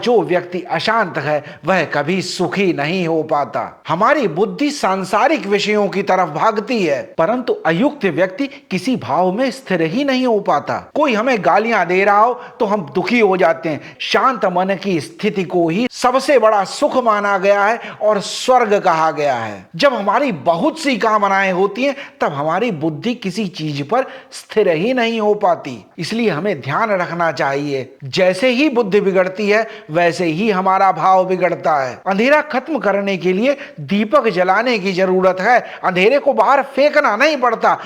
जो व्यक्ति अशांत है वह कभी सुखी नहीं हो पाता। हमारी बुद्धि सांसारिक विषयों की तरफ भागती है, परंतु अयुक्त व्यक्ति किसी भाव में स्थिर ही नहीं हो पाता। कोई हमें गालियां दे रहा हो तो हम दुखी हो जाते हैं। शांत मन की स्थिति को ही सबसे बड़ा सुख माना गया है और स्वर्ग कहा गया है। जब हमारी बहुत सी कामनाएं होती हैं तब हमारी बुद्धि किसी चीज पर स्थिर ही नहीं हो पाती। इसलिए हमें ध्यान रखना चाहिए, जैसे ही बुद्धि बिगड़ती है वैसे ही हमारा भाव बिगड़ता है। अंधेरा खत्म करने के लिए दीपक जलाने की जरूरत है, अंधेरे को बाहर फेंकना नहीं पड़ता।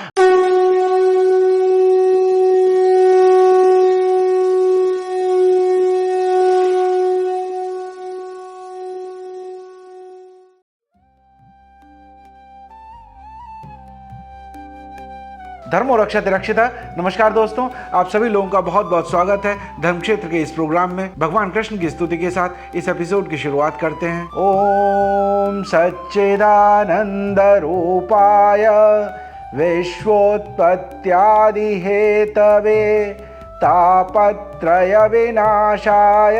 धर्मो रक्षति रक्षिता। नमस्कार दोस्तों, आप सभी लोगों का बहुत बहुत स्वागत है धर्म क्षेत्र के इस प्रोग्राम में। भगवान कृष्ण की स्तुति के साथ इस एपिसोड की शुरुआत करते हैं। ओम सच्चिदानंद रूपाय विश्वोत्पत्त्यादि हेतवे तापत्रय विनाशाय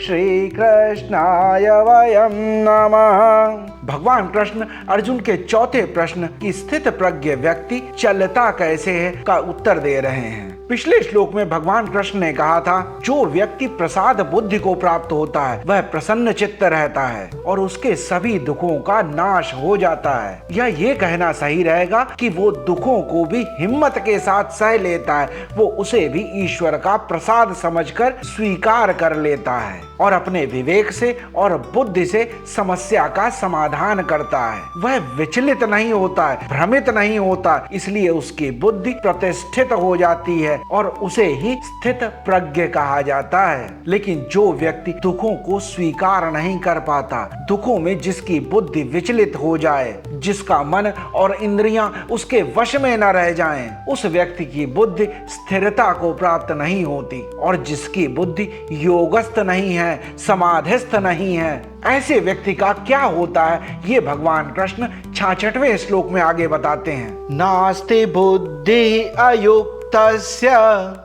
श्री कृष्णाय वयं नमः। भगवान कृष्ण अर्जुन के चौथे प्रश्न की स्थित प्रज्ञ व्यक्ति चलता कैसे है का उत्तर दे रहे हैं। पिछले श्लोक में भगवान कृष्ण ने कहा था, जो व्यक्ति प्रसाद बुद्धि को प्राप्त होता है वह प्रसन्न चित्त रहता है और उसके सभी दुखों का नाश हो जाता है। या ये कहना सही रहेगा कि वो दुखों को भी हिम्मत के साथ सह लेता है, वो उसे भी ईश्वर का प्रसाद समझकर स्वीकार कर लेता है और अपने विवेक से और बुद्धि से समस्या का समाधान करता है। वह विचलित नहीं होता है, भ्रमित नहीं होता, इसलिए उसकी बुद्धि प्रतिष्ठित हो जाती है और उसे ही स्थित प्रज्ञ कहा जाता है। लेकिन जो व्यक्ति दुखों को स्वीकार नहीं कर पाता, दुखों में जिसकी बुद्धि विचलित हो जाए, जिसका मन और इंद्रियां उसके वश में न रह जाएं, उस व्यक्ति की बुद्धि स्थिरता को प्राप्त नहीं होती और जिसकी बुद्धि योगस्थ नहीं है, समाधिस्थ नहीं है, ऐसे व्यक्ति का क्या होता है ये भगवान कृष्ण 66वें श्लोक में आगे बताते हैं। नास्ति बुद्धि अयुक्तस्य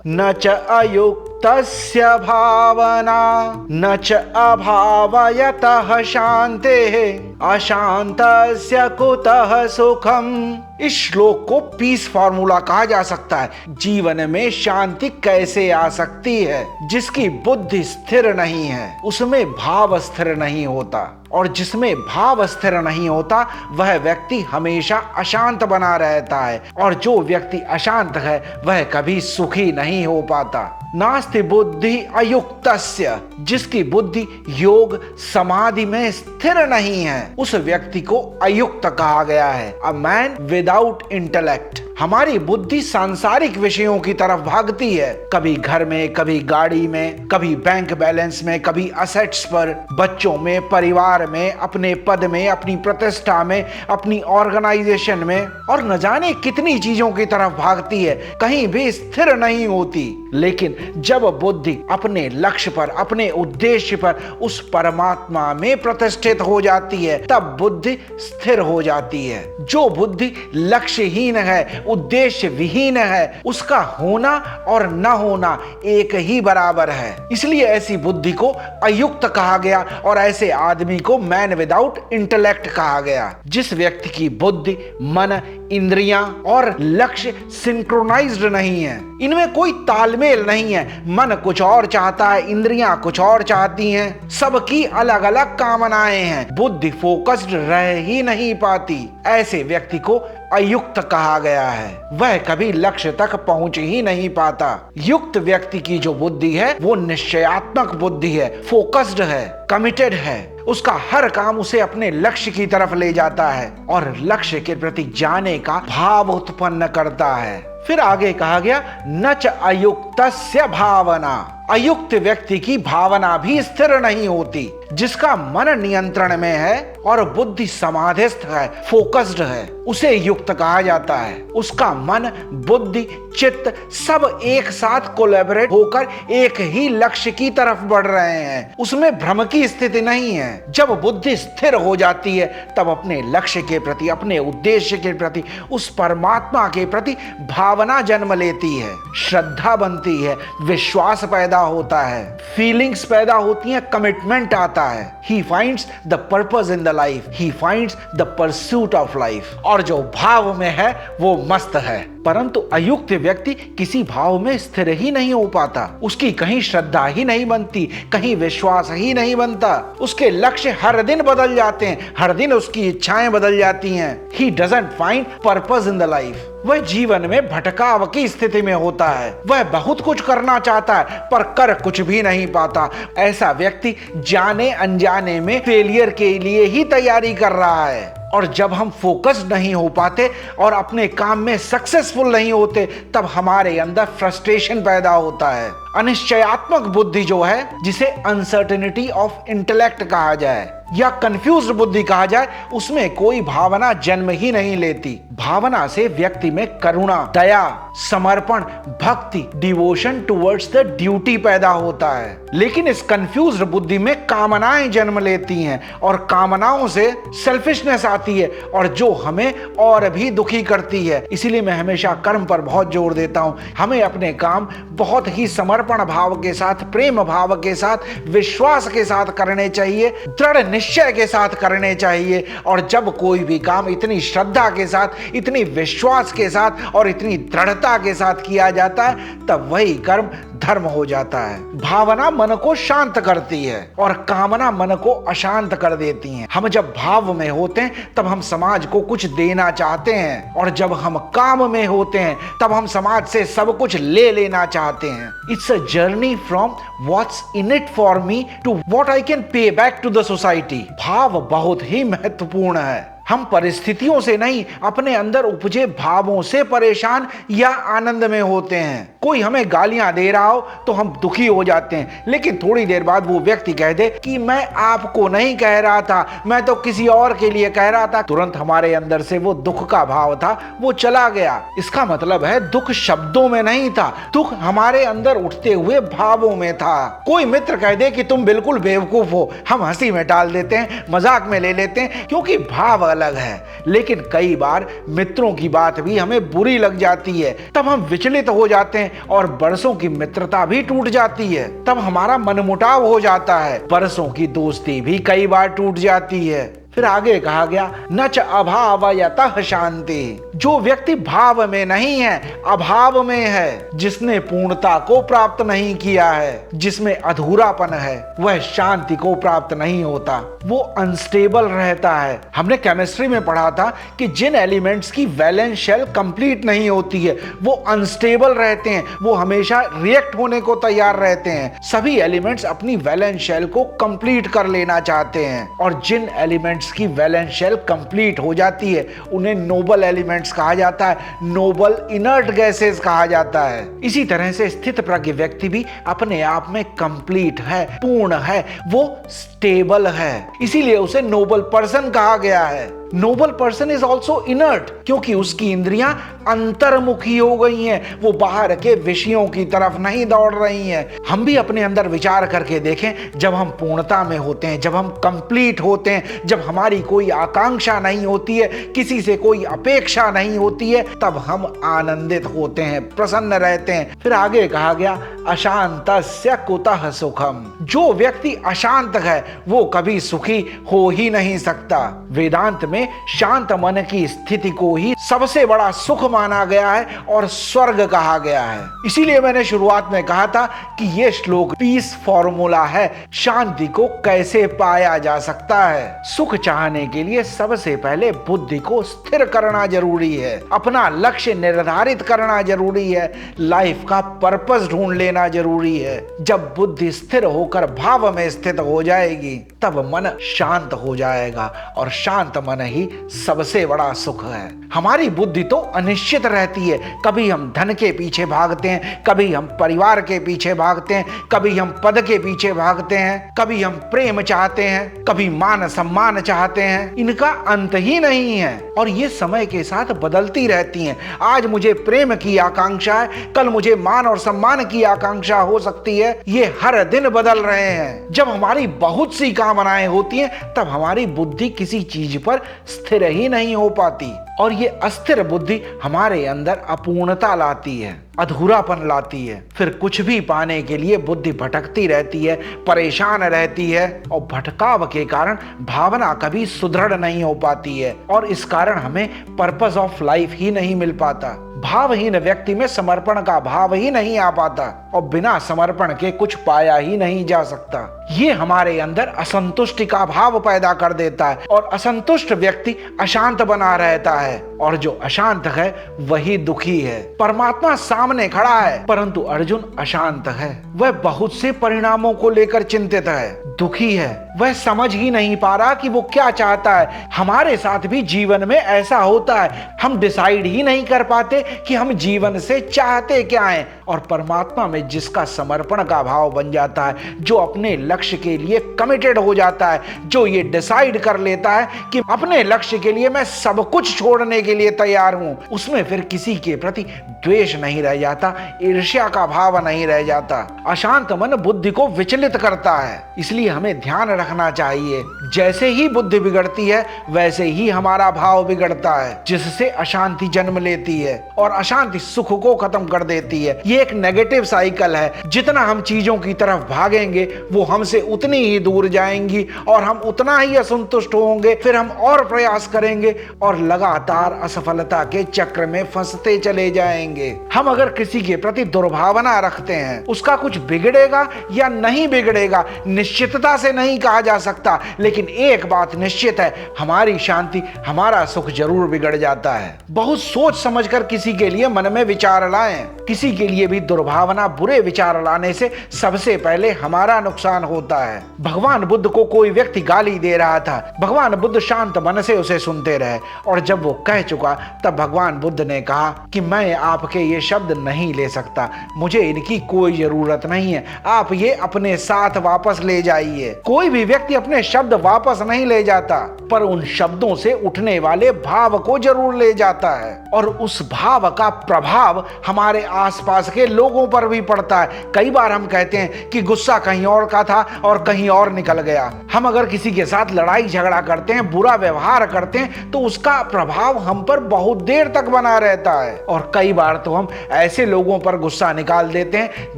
न च अयुक्तस्य भावना न च अभावयतः शान्तिः अशान्तस्य कुतः सुखम्। इस श्लोक को पीस फार्मूला कहा जा सकता है। जीवन में शांति कैसे आ सकती है? जिसकी बुद्धि स्थिर नहीं है उसमें भाव स्थिर नहीं होता, और जिसमें भाव स्थिर नहीं होता वह व्यक्ति हमेशा अशांत बना रहता है, और जो व्यक्ति अशांत है वह कभी सुखी नहीं हो पाता। नास्ति बुद्धि अयुक्तस्य, जिसकी बुद्धि योग समाधि में स्थिर नहीं है उस व्यक्ति को अयुक्त कहा गया है, अ मैन विदाउट इंटेलेक्ट। हमारी बुद्धि सांसारिक विषयों की तरफ भागती है, कभी घर में, कभी गाड़ी में, कभी बैंक बैलेंस में, कभी असेट्स पर, बच्चों में, परिवार में, अपने पद में, अपनी प्रतिष्ठा में, अपनी ऑर्गेनाइजेशन में, और न जाने कितनी चीजों की तरफ भागती है, कहीं भी स्थिर नहीं होती। लेकिन जब बुद्धि अपने लक्ष्य पर, अपने उद्देश्य पर, उस परमात्मा में प्रतिष्ठित हो जाती है तब बुद्धि स्थिर हो जाती है। जो बुद्धि लक्ष्यहीन है, उद्देश्य विहीन है, उसका होना और न होना एक ही बराबर है। इसलिए ऐसी बुद्धि को अयुक्त कहा गया और ऐसे आदमी को मैन विदाउट इंटेलेक्ट कहा गया। जिस व्यक्ति की बुद्धि, मन, इंद्रियां और लक्ष्य सिंक्रोनाइज्ड नहीं है, इनमें कोई तालमेल नहीं है, मन कुछ और चाहता है, इंद्रियां कुछ और चाहती हैं, सबकी अलग अलग कामनाएं हैं, बुद्धि फोकस्ड रह ही नहीं पाती, ऐसे व्यक्ति को अयुक्त कहा गया है। वह कभी लक्ष्य तक पहुंच ही नहीं पाता। युक्त व्यक्ति की जो बुद्धि है वो निश्चयात्मक बुद्धि है, फोकस्ड है, कमिटेड है। उसका हर काम उसे अपने लक्ष्य की तरफ ले जाता है और लक्ष्य के प्रति जाने का भाव उत्पन्न करता है। फिर आगे कहा गया, न च अयुक्तस्य भावना। अयुक्त व्यक्ति की भावना भी स्थिर नहीं होती। जिसका मन नियंत्रण में है और बुद्धि समाधिस्थ है, फोकस्ड है, उसे युक्त कहा जाता है। उसका मन, बुद्धि, चित्त सब एक साथ कोलैबोरेट होकर एक ही लक्ष्य की तरफ बढ़ रहे हैं। उसमें भ्रम की स्थिति नहीं है। जब बुद्धि स्थिर हो जाती है तब अपने लक्ष्य के प्रति, अपने उद्देश्य के प्रति, उस परमात्मा के प्रति भावना जन्म लेती है, श्रद्धा बनती है, विश्वास पैदा होता है, फीलिंग्स पैदा होती हैं, कमिटमेंट आता है। He finds the purpose in the life. He finds the pursuit of life. और जो भाव में है वो मस्त है। परंतु अयुक्त व्यक्ति किसी भाव में स्थिर ही नहीं हो पाता। उसकी कहीं श्रद्धा ही नहीं बनती, कहीं विश्वास ही नहीं बनता। उसके लक्ष्य हर दिन बदल जाते हैं, हर दिन उसकी इच्छाएं बदल जाती हैं। He doesn't find purpose in the life. वह जीवन में भटकाव की स्थिति में होता है। वह बहुत कुछ करना चाहता है पर कर कुछ भी नहीं पाता। ऐसा व्यक्ति जाने अनजाने में फेलियर के लिए ही तैयारी कर रहा है। और जब हम फोकस नहीं हो पाते और अपने काम में सक्सेसफुल नहीं होते तब हमारे अंदर फ्रस्ट्रेशन पैदा होता है। अनिश्चयात्मक बुद्धि जो है, जिसे अनसर्टेनिटी ऑफ इंटेलेक्ट कहा जाए या कंफ्यूज्ड बुद्धि कहा जाए, उसमें कोई भावना जन्म ही नहीं लेती। भावना से व्यक्ति में करुणा, दया, समर्पण, भक्ति, डिवोशन टुवर्ड्स द ड्यूटी पैदा होता है। लेकिन इस कंफ्यूज्ड बुद्धि में कामनाएं जन्म लेती हैं और कामनाओं से सेल्फिशनेस आती है और जो हमें और भी दुखी करती है। इसीलिए मैं हमेशा कर्म पर बहुत जोर देता हूं। हमें अपने काम बहुत ही समर्पण भाव के साथ, प्रेम भाव के साथ, विश्वास के साथ करने चाहिए, दृढ़ निश्चय के साथ करने चाहिए। और जब कोई भी काम इतनी श्रद्धा के साथ, इतनी विश्वास के साथ और इतनी दृढ़ता के साथ किया जाता है तब वही कर्म धर्म हो जाता है। भावना मन को शांत करती है और कामना मन को अशांत कर देती है। हम जब भाव में होते हैं तब हम समाज को कुछ देना चाहते हैं और जब हम काम में होते हैं तब हम समाज से सब कुछ ले लेना चाहते हैं। It's a journey from what's in it for me to what I can pay back to the society. भाव बहुत ही महत्वपूर्ण है। हम परिस्थितियों से नहीं, अपने अंदर उपजे भावों से परेशान या आनंद में होते हैं। कोई हमें गालियां दे रहा हो तो हम दुखी हो जाते हैं, लेकिन थोड़ी देर बाद वो व्यक्ति कह दे कि मैं आपको नहीं कह रहा था, मैं तो किसी और के लिए कह रहा था, तुरंत हमारे अंदर से वो दुख का भाव था वो चला गया। इसका मतलब है दुख शब्दों में नहीं था, दुख हमारे अंदर उठते हुए भावों में था। कोई मित्र कह दे कि तुम बिल्कुल बेवकूफ हो, हम हंसी में टाल देते हैं, मजाक में ले लेते हैं क्योंकि भाव अलग है। लेकिन कई बार मित्रों की बात भी हमें बुरी लग जाती है, तब हम विचलित हो जाते हैं और बरसों की मित्रता भी टूट जाती है। तब हमारा मनमुटाव हो जाता है, बरसों की दोस्ती भी कई बार टूट जाती है। फिर आगे कहा गया न च अभावयतः शांति। जो व्यक्ति भाव में नहीं है, अभाव में है, जिसने पूर्णता को प्राप्त नहीं किया है, जिसमें अधूरापन है, वह शांति को प्राप्त नहीं होता, वो अनस्टेबल रहता है। हमने केमिस्ट्री में पढ़ा था कि जिन एलिमेंट्स की वैलेंस शेल कंप्लीट नहीं होती है वो अनस्टेबल रहते हैं, वो हमेशा रिएक्ट होने को तैयार रहते हैं। सभी एलिमेंट्स अपनी वैलेंस शेल को कंप्लीट कर लेना चाहते हैं और जिन एलिमेंट्स की वैलेंस शेल कंप्लीट हो जाती है उन्हें नोबल एलिमेंट्स कहा जाता है, नोबल इनर्ट गैसेस कहा जाता है। इसी तरह से स्थित प्रज्ञ व्यक्ति भी अपने आप में कंप्लीट है, पूर्ण है, वो स्टेबल है, इसीलिए उसे नोबल पर्सन कहा गया है। Nobel person is also inert क्योंकि उसकी इंद्रियां अंतर्मुखी हो गई हैं, वो बाहर के विषयों की तरफ नहीं दौड़ रही हैं। हम भी अपने अंदर विचार करके देखें, जब हम पूर्णता में होते हैं, जब हम कंप्लीट होते हैं, जब हमारी कोई आकांक्षा नहीं होती है, किसी से कोई अपेक्षा नहीं होती है, तब हम आनंदित होते हैं, प्रसन्न रहते हैं। फिर आगे कहा गया अशांतस्य कुतः सुखम। जो व्यक्ति अशांत है वो कभी सुखी हो ही नहीं सकता। वेदांत में शांत मन की स्थिति को ही सबसे बड़ा सुख माना गया है और स्वर्ग कहा गया है। इसीलिए मैंने शुरुआत में कहा था कि यह श्लोक पीस फॉर्मूला है, शांति को कैसे पाया जा सकता है। सुख चाहने के लिए सबसे पहले बुद्धि को स्थिर करना जरूरी है, अपना लक्ष्य निर्धारित करना जरूरी है, लाइफ का पर्पस ढूंढ लेना जरूरी है। जब बुद्धि स्थिर होकर भाव में स्थित हो जाएगी तब मन शांत हो जाएगा और शांत मन ही सबसे बड़ा सुख है। हमारी बुद्धि तो अनिश्चित रहती है, कभी हम धन के पीछे भागते हैं, कभी हम परिवार के पीछे भागते हैं, कभी हम पद के पीछे भागते हैं, कभी हम प्रेम चाहते हैं, कभी मान सम्मान चाहते हैं। इनका अंत ही नहीं है और ये समय के साथ बदलती रहती हैं। आज मुझे प्रेम की आकांक्षा है, कल मुझे मान और सम्मान की आकांक्षा हो सकती है। ये हर दिन बदल रहे हैं। जब हमारी बहुत सी कामनाएं होती हैं तब हमारी बुद्धि किसी चीज पर स्थिर ही नहीं हो पाती और ये अस्थिर बुद्धि हमारे अंदर अपूर्णता लाती है, अधूरापन लाती है। फिर कुछ भी पाने के लिए बुद्धि भटकती रहती है, परेशान रहती है और भटकाव के कारण भावना कभी सुदृढ़ नहीं हो पाती है और इस कारण हमें पर्पस ऑफ लाइफ ही नहीं मिल पाता। भावहीन व्यक्ति में समर्पण का भाव ही नहीं आ पाता और बिना समर्पण के कुछ पाया ही नहीं जा सकता। ये हमारे अंदर असंतुष्टि का भाव पैदा कर देता है और असंतुष्ट व्यक्ति अशांत बना रहता है और जो अशांत है वही दुखी है। परमात्मा सामने खड़ा है परंतु अर्जुन अशांत है। वह बहुत से परिणामों को लेकर चिंतित है, दुखी है। वह समझ ही नहीं पा रहा कि वो क्या चाहता है। हमारे साथ भी जीवन में ऐसा होता है, हम डिसाइड ही नहीं कर पाते कि हम जीवन से चाहते क्या हैं। और परमात्मा में जिसका समर्पण का भाव बन जाता है, जो अपने लक्ष्य के लिए कमिटेड हो जाता है, जो ये डिसाइड कर लेता है कि अपने लक्ष्य के लिए मैं सब कुछ छोड़ने के लिए तैयार हूं, उसमें फिर किसी के प्रति द्वेष नहीं रह जाता, ईर्ष्या का भाव नहीं रह जाता। अशांत मन बुद्धि को विचलित करता है, इसलिए हमें ध्यान रखना चाहिए। जैसे ही बुद्धि बिगड़ती है वैसे ही हमारा भाव बिगड़ता है, जिससे अशांति जन्म लेती है और अशांति सुख को खत्म कर देती है। ये एक नेगेटिव साइकिल है। जितना हम चीजों की तरफ भागेंगे वो हमसे उतनी ही दूर जाएंगी और हम उतना ही असंतुष्ट होंगे। फिर हम और प्रयास करेंगे और लगातार असफलता के चक्र में फंसते चले जाएंगे। हम अगर किसी के प्रति दुर्भावना रखते हैं, उसका कुछ बिगड़ेगा या नहीं बिगड़ेगा निश्चितता से नहीं कहा जा सकता, लेकिन एक बात निश्चित है, हमारी शांति, हमारा सुख जरूर बिगड़ जाता है। बहुत सोच समझकर किसी के लिए मन में विचार लाएं। किसी के लिए भी दुर्भावना, बुरे विचार लाने से सबसे पहले हमारा नुकसान होता है। भगवान बुद्ध को कोई व्यक्ति गाली दे रहा था, भगवान बुद्ध शांत मन से उसे सुनते रहे और जब वो कह चुका तब भगवान बुद्ध ने कहा कि मैं आपके ये शब्द नहीं ले सकता, मुझे इनकी कोई जरूरत नहीं है, आप ये अपने साथ वापस ले जाइए। कोई भी व्यक्ति अपने शब्द वापस नहीं ले जाता, पर उन शब्दों से उठने वाले भाव को जरूर ले जाता है और उस भाव का प्रभाव हमारे आसपास के लोगों पर भी पड़ता है। कई बार हम कहते हैं कि गुस्सा कहीं और का था और कहीं और निकल गया। हम अगर किसी के साथ लड़ाई झगड़ा करते हैं, बुरा व्यवहार करते हैं, तो उसका प्रभाव हम पर बहुत देर तक बना रहता है और कई बार तो हम ऐसे लोगों पर गुस्सा निकाल देते हैं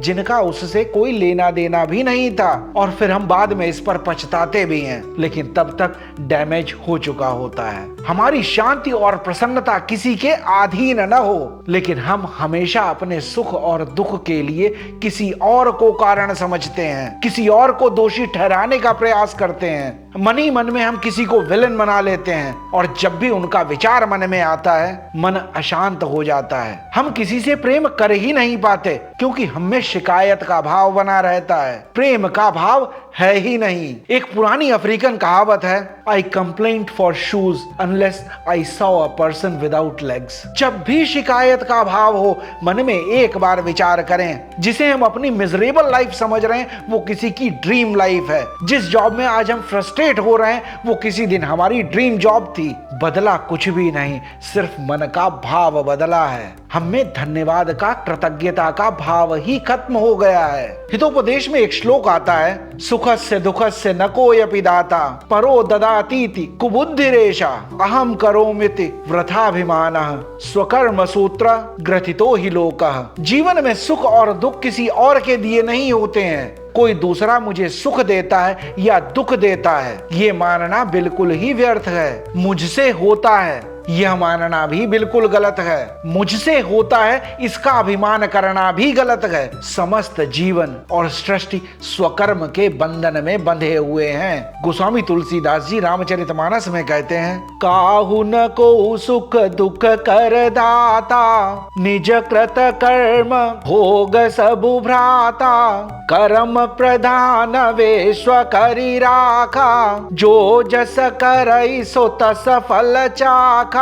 जिनका उससे कोई लेना देना भी नहीं था और फिर हम बाद में इस पर पछताते भी हैं, लेकिन तब तक डैमेज हो चुका होता है। हमारी शांति और प्रसन्नता किसी के अधीन न हो, लेकिन हम हमेशा अपने सुख और दुख के लिए किसी और को कारण समझते हैं, किसी और को दोषी ठहराने का प्रयास करते हैं। मन ही मन में हम किसी को विलन बना लेते हैं और जब भी उनका विचार मन में आता है मन अशांत हो जाता है। हम किसी से प्रेम कर ही नहीं पाते क्योंकि हमें शिकायत का भाव बना रहता है, प्रेम का भाव है ही नहीं। एक पुरानी अफ्रीकन कहावत है, I complaint for shoes unless I saw a person without legs. जब भी शिकायत का भाव हो मन में एक बार विचार करें, जिसे हम अपनी मिजरेबल लाइफ समझ रहे हैं वो किसी की ड्रीम लाइफ है। जिस जॉब में आज हम फ्रस्ट्रेट हो रहे हैं वो किसी दिन हमारी ड्रीम जॉब थी। बदला कुछ भी नहीं, सिर्फ मन का भाव बदला है। हमें धन्यवाद का, कृतज्ञता का भाव ही खत्म हो गया है। हितोपदेश में एक श्लोक आता है, सुखस्य दुःखस्य न कोऽपि दाता परो ददातीति कुबुद्धिरेषा अहम करोमीति वृथाभिमानः स्वकर्म सूत्र ग्रथितो हि लोकः। जीवन में सुख और दुख किसी और के दिए नहीं होते हैं, कोई दूसरा मुझे सुख देता है या दुख देता है ये मानना बिल्कुल ही व्यर्थ है। मुझसे होता है यह मानना भी बिल्कुल गलत है। मुझसे होता है इसका अभिमान करना भी गलत है। समस्त जीवन और सृष्टि स्वकर्म के बंधन में बंधे हुए हैं। गोस्वामी तुलसीदास जी रामचरितमानस में कहते हैं, काहु न को सुख दुख कर दाता, निज कृत कर्म भोग सबु भ्राता, कर्म प्रधान विश्व करी राखा, जो जस करई सो तस फल चाखा।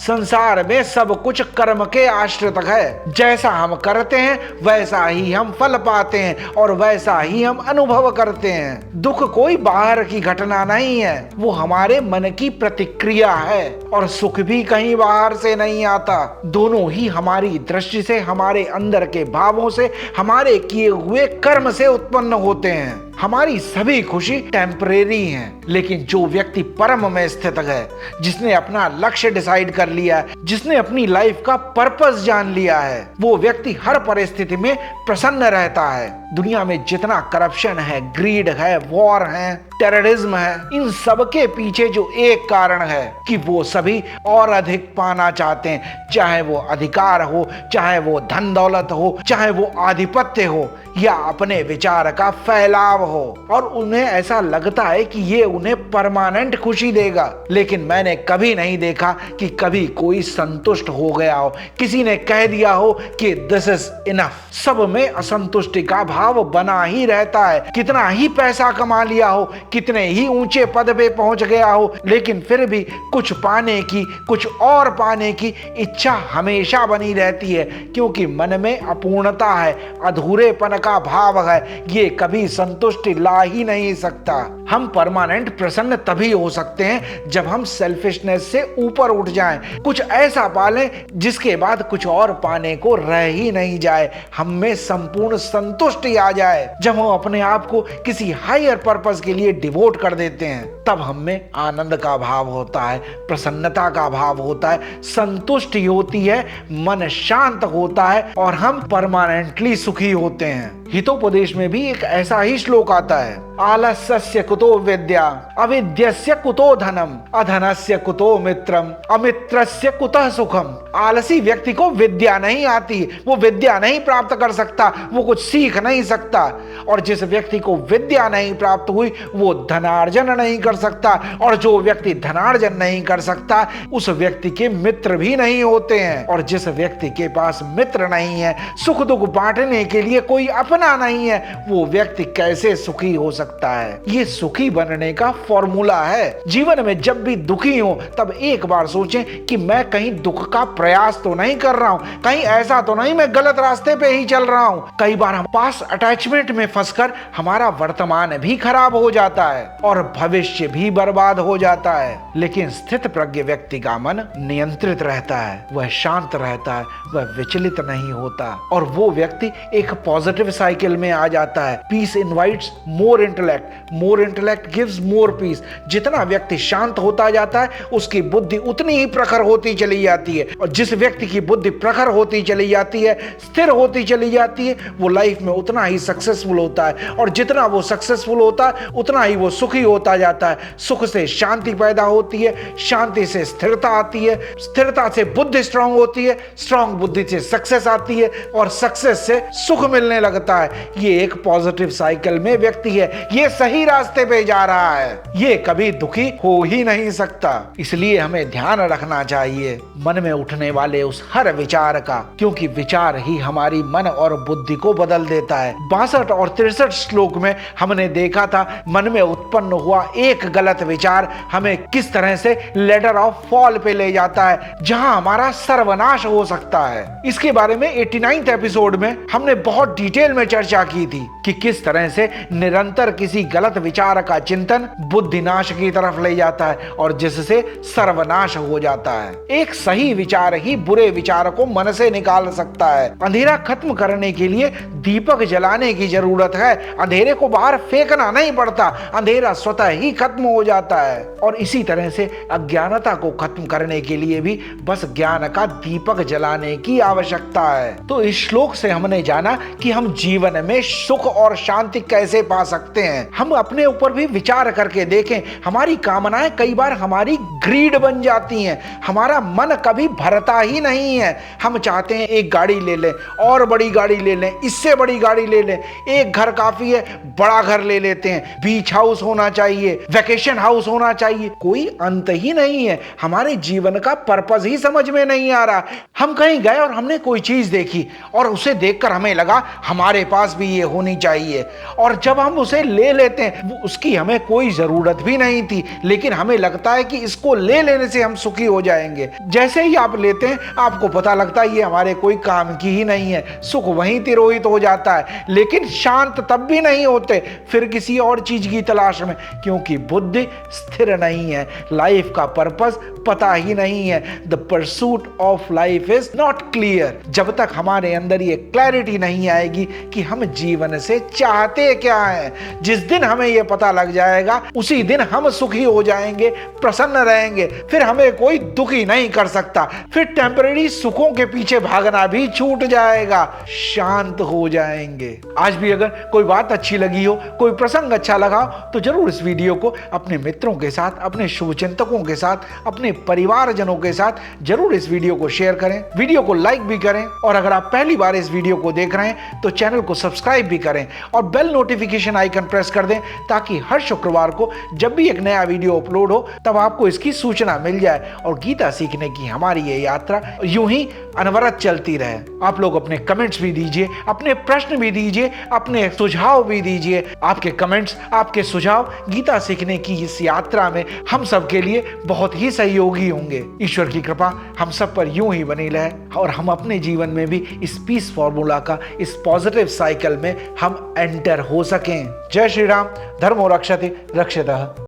संसार में सब कुछ कर्म के आश्रित है। जैसा हम करते हैं वैसा ही हम फल पाते हैं और वैसा ही हम अनुभव करते हैं। दुख कोई बाहर की घटना नहीं है, वो हमारे मन की प्रतिक्रिया है। और सुख भी कहीं बाहर से नहीं आता। दोनों ही हमारी दृष्टि से, हमारे अंदर के भावों से, हमारे किए हुए कर्म से उत्पन्न होते हैं। हमारी सभी खुशी टेम्परेरी है, लेकिन जो व्यक्ति परम में स्थित है, जिसने अपना लक्ष्य डिसाइड कर लिया है, जिसने अपनी लाइफ का पर्पस जान लिया है, वो व्यक्ति हर परिस्थिति में प्रसन्न रहता है। दुनिया में जितना करप्शन है, ग्रीड है, वॉर है, टेररिज्म है, इन सब के पीछे जो एक कारण है कि वो सभी और अधिक पाना चाहते हैं। चाहे वो अधिकार हो, चाहे वो धन दौलत हो, चाहे वो आधिपत्य हो या अपने विचार का फैलाव हो। और उन्हें ऐसा लगता है कि ये उन्हें परमानेंट खुशी देगा। लेकिन मैंने कभी नहीं देखा कि कभी कोई संतुष्ट हो गया हो, किसी ने कह दिया हो कि दिस इज इनफ। सब में असंतुष्टि का भाव बना ही रहता है। कितना ही पैसा कमा लिया हो, कितने ही ऊंचे पद पे पहुंच गया हो, लेकिन फिर भी कुछ पाने की, कुछ और पाने की इच्छा हमेशा बनी रहती है, क्योंकि मन में अपूर्णता है, अधूरेपन का भाव है। ये कभी संतुष्टि ला ही नहीं सकता। हम परमानेंट प्रसन्न तभी हो सकते हैं जब हम सेल्फिशनेस से ऊपर उठ जाएं, कुछ ऐसा पालें जिसके बाद कुछ और पाने को रह ही नहीं जाए, हम में संपूर्ण संतुष्टि आ जाए। जब हम अपने आप को किसी हायर पर्पस के लिए डिवोट कर देते हैं, तब हम में आनंद का भाव होता है, प्रसन्नता का भाव होता है, संतुष्टि होती है, मन शांत होता है और हम परमानेंटली सुखी होते हैं। हितोपदेश में भी एक ऐसा ही श्लोक आता है, आलस्यस्य कुतो विद्या, अविद्यस्य कुतो धनम, अधनस्य कुतो मित्रम, अमित्रस्य कुतः सुखम। आलसी व्यक्ति को विद्या नहीं आती, वो विद्या नहीं प्राप्त कर सकता, वो कुछ सीख नहीं सकता। और जिस व्यक्ति को विद्या नहीं प्राप्त हुई वो धनार्जन नहीं कर सकता, और जो व्यक्ति धनार्जन नहीं कर सकता उस व्यक्ति के मित्र भी नहीं होते हैं। और जिस व्यक्ति के पास मित्र नहीं है, सुख दुख बांटने के लिए कोई अपना नहीं है, वो व्यक्ति कैसे सुखी हो सकता है? ये सुखी बनने का फॉर्मूला है। जीवन में जब भी दुखी हो तब एक बार सोचें कि मैं कहीं दुख का प्रयास तो नहीं कर रहा हूं, कहीं ऐसा तो नहीं मैं गलत रास्ते पे ही चल रहा हूं। कई बार हम पास अटैचमेंट में फंसकर हमारा वर्तमान भी खराब हो जाता है और भविष्य भी बर्बाद हो जाता है। लेकिन स्थित प्रज्ञ व्यक्ति का मन नियंत्रित रहता है, वह शांत रहता है, वह विचलित नहीं होता और वो व्यक्ति एक पॉजिटिव साइकिल में आ जाता है। पीस इनवाइट्स मोर इंटेलेक्ट, मोर इंटेलेक्ट गिव्स मोर पीस। जितना व्यक्ति शांत होता जाता है उसकी बुद्धि उतनी ही प्रखर होती चली जाती है, और जिस व्यक्ति की बुद्धि प्रखर होती चली जाती है, स्थिर होती चली जाती है, वो लाइफ में उतना ही सक्सेसफुल होता है। और जितना वो सक्सेसफुल होता है उतना ही वो सुखी होता जाता है। सुख से शांति पैदा होती है, शांति से स्थिरता आती है, स्थिरता से बुद्धि स्ट्रांग होती है, स्ट्रांग बुद्धि से सक्सेस आती है और सक्सेस से सुख मिलने लगता है। ये एक पॉजिटिव साइकिल में व्यक्ति है, ये सही रास्ते पे जा रहा है, ये कभी दुखी हो ही नहीं सकता। इसलिए हमें ध्यान रखना चाहिए मन में उठने वाले उस हर विचार का, क्योंकि विचार ही हमारी मन और बुद्धि को बदल देता है। 62 और 63 श्लोक में हमने देखा था मन में उत्पन्न हुआ एक गलत विचार हमें किस तरह से लेडर ऑफ फॉल पे ले जाता है, जहां हमारा सर्वनाश हो सकता है। इसके बारे में 89th एपिसोड में हमने बहुत डिटेल में चर्चा की थी कि किस तरह से निरंतर किसी गलत विचार का चिंतन बुद्धिनाश की तरफ ले जाता है और जिससे सर्वनाश हो जाता है। एक सही विचार ही बुरे विचार को मन से निकाल सकता है। अंधेरा खत्म करने के लिए दीपक जलाने की जरूरत है, अंधेरे को बाहर फेंकना नहीं पड़ता, अंधेरा स्वतः ही खत्म हो जाता है। और इसी तरह से अज्ञानता को खत्म करने के लिए भी बस ज्ञान का दीपक जलाने की आवश्यकता है। तो इस श्लोक से हमने जाना कि हम जीवन में सुख और शांति कैसे पा सकते हैं। हम अपने ऊपर भी विचार करके देखें, हमारी कामनाएं कई बार हमारी ग्रीड बन जाती हैं। हमारा मन कभी भरता ही नहीं है। हम चाहते हैं एक गाड़ी ले लें, और बड़ी गाड़ी ले लें, इससे बड़ी गाड़ी ले लें, एक घर काफी है, बड़ा घर ले लेते हैं, बीच हाउस होना चाहिए, वेकेशन हाउस होना चाहिए, कोई अंत ही नहीं है। हमारे जीवन का पर्पस ही समझ में नहीं आ रहा। हम कहीं गए और हमने कोई चीज देखी और उसे देखकर हमें लगा हमारे पास भी ये होनी चाहिए, और जब हम उसे ले लेते हैं, उसकी हमें कोई जरूरत भी नहीं थी, लेकिन हमें लगता है कि इसको ले लेने से हम सुखी हो जाएंगे। जैसे ही आप लेते हैं आपको पता लगता है ये हमारे कोई काम की ही नहीं है, सुख वहीं तिरोहित हो जाता है। लेकिन शांत तब भी नहीं होते, फिर किसी और चीज की तलाश में, क्योंकि बुद्धि स्थिर नहीं है, लाइफ का पर्पस पता ही नहीं है। The pursuit of life is not clear. जब तक हमारे अंदर ये क्लैरिटी नहीं आएगी कि हम जीवन से चाहते क्या है, जिस दिन हमें ये पता लग जाएगा उसी दिन हम सुखी हो जाएंगे, प्रसन्न रहेंगे, फिर हमें कोई दुखी नहीं कर सकता। फिर टेम्परेरी सुखों के पीछे भागना भी छूट जाएगा, शांत हो जाएंगे। आज भी अगर कोई बात अच्छी लगी हो, कोई प्रसंग अच्छा लगा हो, तो जरूर इस वीडियो को अपने मित्रों के साथ, अपने शुभचिंतकों के साथ, अपने परिवारजनों के साथ जरूर इस वीडियो को शेयर करें, वीडियो को लाइक भी करें, और अगर आप पहली बार इस वीडियो को देख रहे हैं तो चैनल को सब्सक्राइब भी करें और बेल नोटिफिकेशन आइकन प्रेस कर दें, ताकि हर शुक्रवार को जब भी एक नया वीडियो अपलोड हो तब आपको इसकी सूचना मिल जाए और गीता सीखने की हमारी ये यात्रा यूं ही अनवरत चलती रहे। आप लोग अपने कमेंट्स भी दीजिए, अपने प्रश्न भी दीजिए, अपने सुझाव भी दीजिए। आपके कमेंट्स, आपके सुझाव गीता सीखने की इस यात्रा में हम सब के लिए बहुत ही सहयोगी होंगे। ईश्वर की कृपा हम सब पर यूं ही बनी रहे और हम अपने जीवन में भी इस पीस फॉर्मूला का, इस पॉजिटिव साइकिल में हम एंटर हो सकें। जय श्री राम। धर्मो रक्षति रक्षितः।